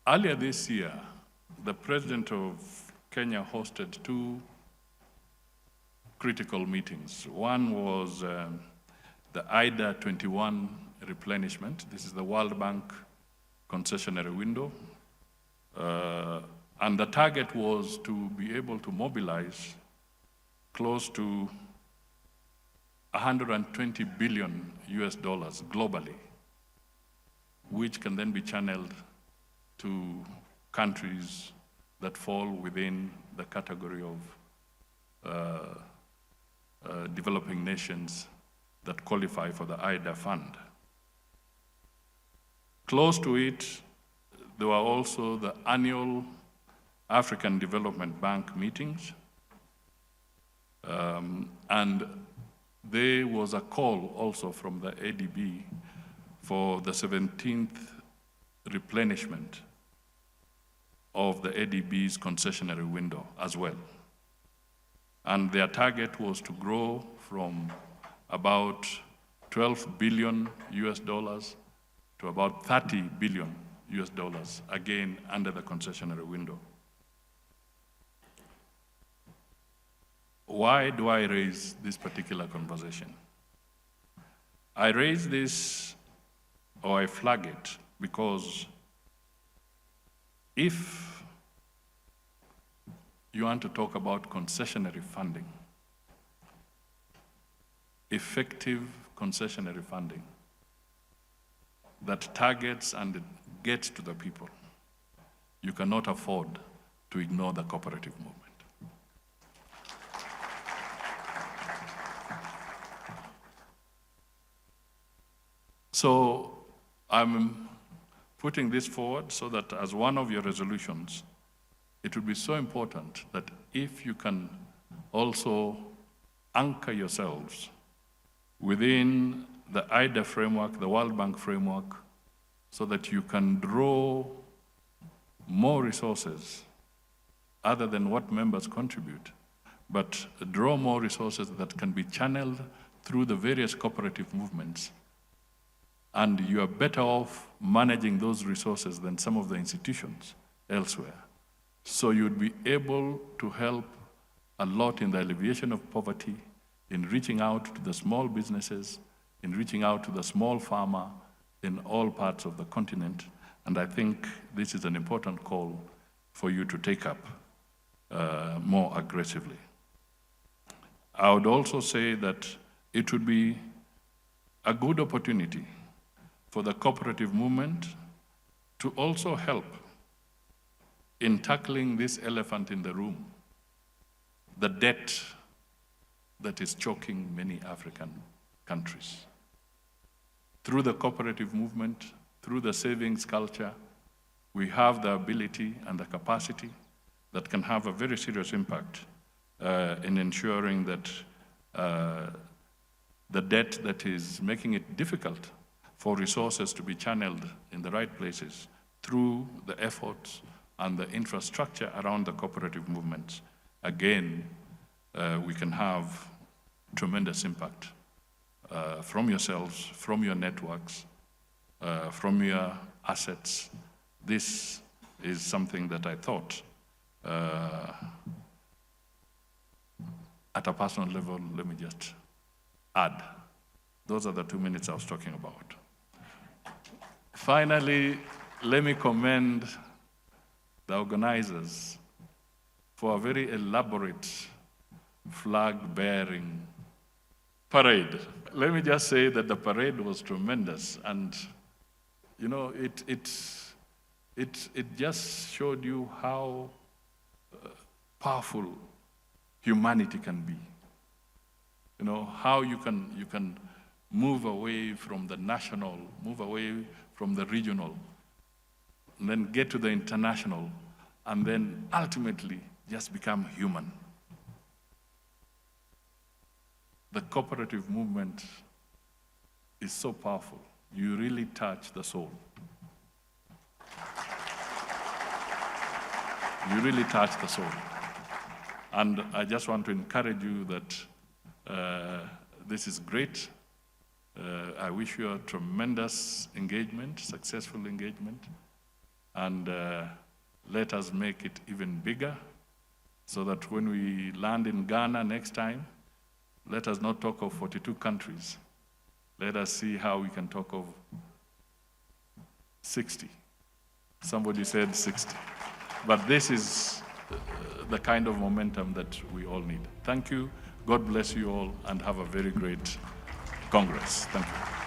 Earlier this year, the President of Kenya hosted two critical meetings. One was the IDA 21 replenishment. This is the World Bank concessionary window. And the target was to be able to mobilize close to 120 billion US dollars globally, which can then be channeled to countries that fall within the category of developing nations that qualify for the IDA fund. Close to it, there were also the annual African Development Bank meetings, and there was a call also from the ADB for the 17th replenishment of the ADB's concessionary window as well. And their target was to grow from about 12 billion US dollars to about 30 billion US dollars, again under the concessionary window. Why do I raise this particular conversation? I raise this, or I flag it, because if you want to talk about concessionary funding, effective concessionary funding that targets and gets to the people, you cannot afford to ignore the cooperative movement. So I'm putting this forward so that as one of your resolutions, it would be so important that if you can also anchor yourselves within the IDA framework, the World Bank framework, so that you can draw more resources other than what members contribute, but draw more resources that can be channeled through the various cooperative movements. And you are better off managing those resources than some of the institutions elsewhere. So you'd be able to help a lot in the alleviation of poverty, in reaching out to the small businesses, in reaching out to the small farmer in all parts of the continent. And I think this is an important call for you to take up more aggressively. I would also say that it would be a good opportunity for the cooperative movement to also help in tackling this elephant in the room, the debt that is choking many African countries. Through the cooperative movement, through the savings culture, we have the ability and the capacity that can have a very serious impact in ensuring that the debt that is making it difficult for resources to be channeled in the right places through the efforts and the infrastructure around the cooperative movements. Again, we can have tremendous impact from yourselves, from your networks, from your assets. This is something that I thought, at a personal level, let me just add. Those are the 2 minutes I was talking about. Finally, let me commend the organizers for a very elaborate flag-bearing parade. Let me just say that the parade was tremendous, and you know, it just showed you how powerful humanity can be. You know, how you can move away from the national, move away from the regional, and then get to the international, and then ultimately just become human. The cooperative movement is so powerful. You really touch the soul. You really touch the soul. And I just want to encourage you that this is great. I wish you a tremendous engagement, successful engagement. and let us make it even bigger, so that when we land in Ghana next time, let us not talk of 42 countries. Let us see how we can talk of 60. Somebody said 60. But this is the kind of momentum that we all need. Thank you. God bless you all, and have a very great Congress. Thank you.